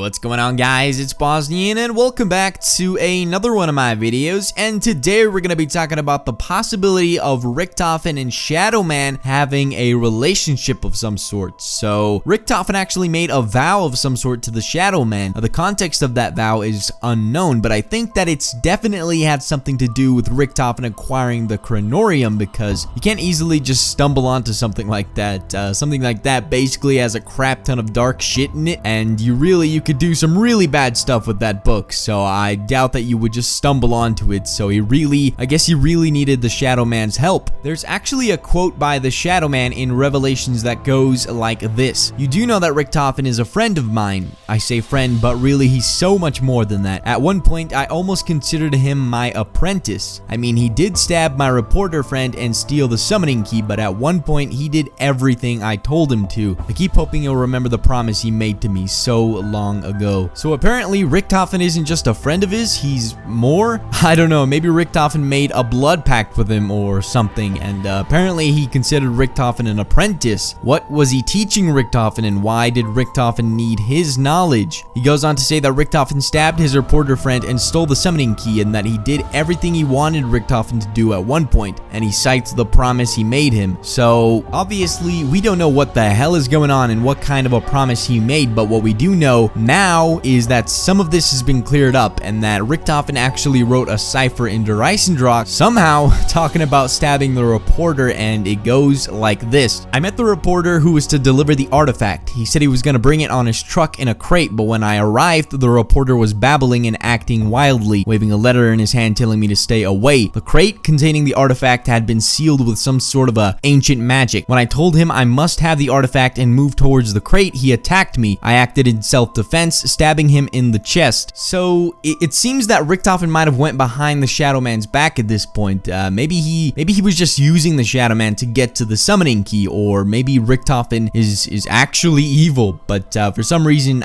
What's going on, guys? It's Bosnian and welcome back to another one of my videos, and today we're going to be talking about the possibility of Richtofen and Shadowman having a relationship of some sort. So Richtofen actually made a vow of some sort to the Shadowman. Now, the context of that vow is unknown, but I think that it's definitely had something to do with Richtofen acquiring the Chronorium, because you can't easily just stumble onto something like that. Something like that basically has a crap ton of dark shit in it, and you could do some really bad stuff with that book, so I doubt that you would just stumble onto it. So I guess he really needed the Shadowman's help. There's actually a quote by the Shadowman in Revelations that goes like this: "You do know that Richtofen is a friend of mine. I say friend, but really he's so much more than that. At one point, I almost considered him my apprentice. I mean, he did stab my reporter friend and steal the summoning key, but at one point, he did everything I told him to. I keep hoping he'll remember the promise he made to me so long ago." So apparently Richtofen isn't just a friend of his, he's more? I don't know, maybe Richtofen made a blood pact with him or something, and apparently he considered Richtofen an apprentice. What was he teaching Richtofen, and why did Richtofen need his knowledge? He goes on to say that Richtofen stabbed his reporter friend and stole the summoning key, and that he did everything he wanted Richtofen to do at one point, and he cites the promise he made him. So obviously we don't know what the hell is going on and what kind of a promise he made, but what we do know now is that some of this has been cleared up, and that Richtofen actually wrote a cipher in Der Eisendrache somehow talking about stabbing the reporter, and it goes like this: "I met the reporter who was to deliver the artifact. He said he was going to bring it on his truck in a crate, but when I arrived, the reporter was babbling and acting wildly, waving a letter in his hand telling me to stay away. The crate containing the artifact had been sealed with some sort of ancient magic. When I told him I must have the artifact and moved towards the crate, he attacked me. I acted in self-defense, stabbing him in the chest." So it seems that Richtofen might have went behind the Shadowman's back at this point. Maybe he was just using the Shadowman to get to the summoning key, or maybe Richtofen is actually evil, but for some reason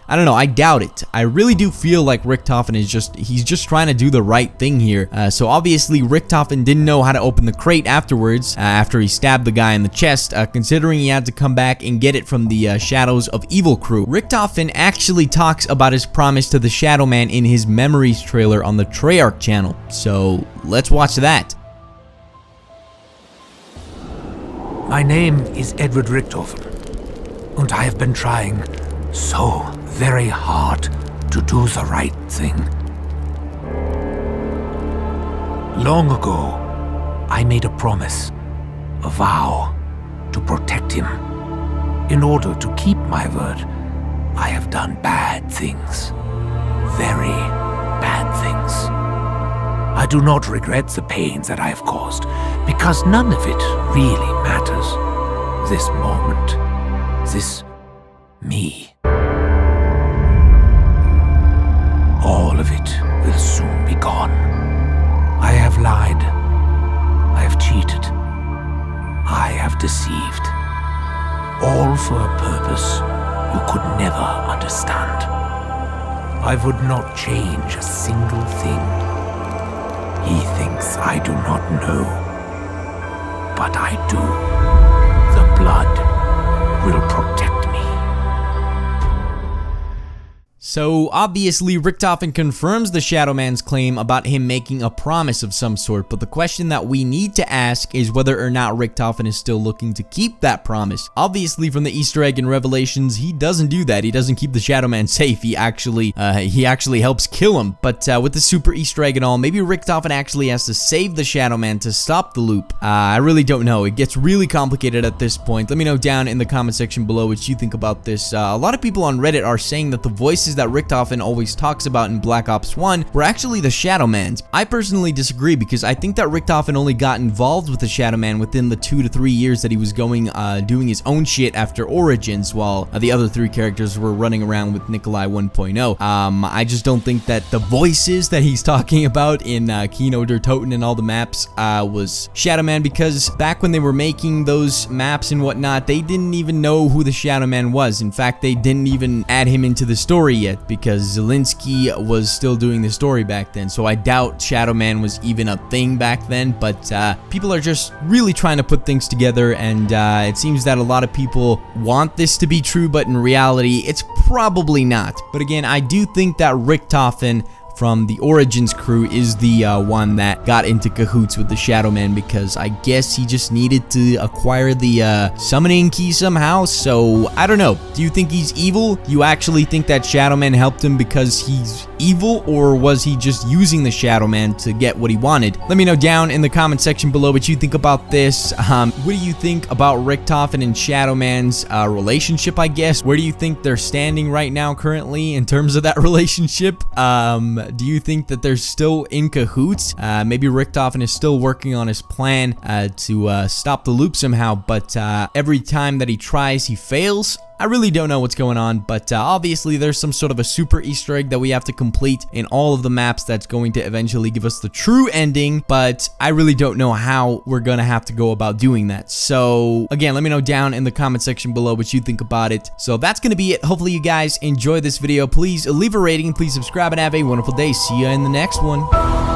I don't know, I doubt it. I really do feel like Richtofen is he's just trying to do the right thing here. So obviously Richtofen didn't know how to open the crate afterwards, after he stabbed the guy in the chest, considering he had to come back and get it from the Shadows of Evil crew. Richtofen actually talks about his promise to the Shadowman in his Memories trailer on the Treyarch channel. So let's watch that. My name is Edward Richtofen, and I have been trying so very hard to do the right thing. Long ago, I made a promise, a vow, to protect him. In order to keep my word, I have done bad things. Very bad things. I do not regret the pains that I have caused, because none of it really matters. This moment, this me. All of it will soon be gone. I have lied. I have cheated. I have deceived. All for a purpose you could never understand. I would not change a single thing. He thinks I do not know. But I do. The blood will protect me. So obviously Richtofen confirms the Shadowman's claim about him making a promise of some sort, but the question that we need to ask is whether or not Richtofen is still looking to keep that promise. Obviously from the Easter egg in Revelations, he doesn't do that. He doesn't keep the Shadowman safe. He actually helps kill him. But with the super Easter egg and all, maybe Richtofen actually has to save the Shadowman to stop the loop. I really don't know. It gets really complicated at this point. Let me know down in the comment section below what you think about this. A lot of people on Reddit are saying that the voices that Richtofen always talks about in Black Ops 1 were actually the Shadowman's. I personally disagree, because I think that Richtofen only got involved with the Shadowman within the 2 to 3 years that he was doing his own shit after Origins, while the other 3 characters were running around with Nikolai 1.0. I just don't think that the voices that he's talking about in Kino der Toten and all the maps was Shadowman, because back when they were making those maps and whatnot, they didn't even know who the Shadowman was. In fact, they didn't even add him into the story yet. yet because Zelensky was still doing the story back then. So I doubt Shadowman was even a thing back then, but people are just really trying to put things together, and it seems that a lot of people want this to be true, but in reality, it's probably not. But again, I do think that Richtofen from the Origins crew is the one that got into cahoots with the Shadowman, because I guess he just needed to acquire the summoning key somehow. So I don't know. Do you think he's evil? Do you actually think that Shadowman helped him because he's evil, or was he just using the Shadowman to get what he wanted? Let me know down in the comment section below what you think about this. What do you think about Richtofen and Shadowman's relationship, I guess? Where do you think they're standing right now currently in terms of that relationship? Do you think that they're still in cahoots? Maybe Richtofen is still working on his plan to stop the loop somehow, but every time that he tries, he fails. I really don't know what's going on, but obviously there's some sort of a super Easter egg that we have to complete in all of the maps that's going to eventually give us the true ending, but I really don't know how we're gonna have to go about doing that. So again, let me know down in the comment section below what you think about it. So that's gonna be it. Hopefully you guys enjoyed this video. Please leave a rating, please subscribe, and have a wonderful day. See you in the next one.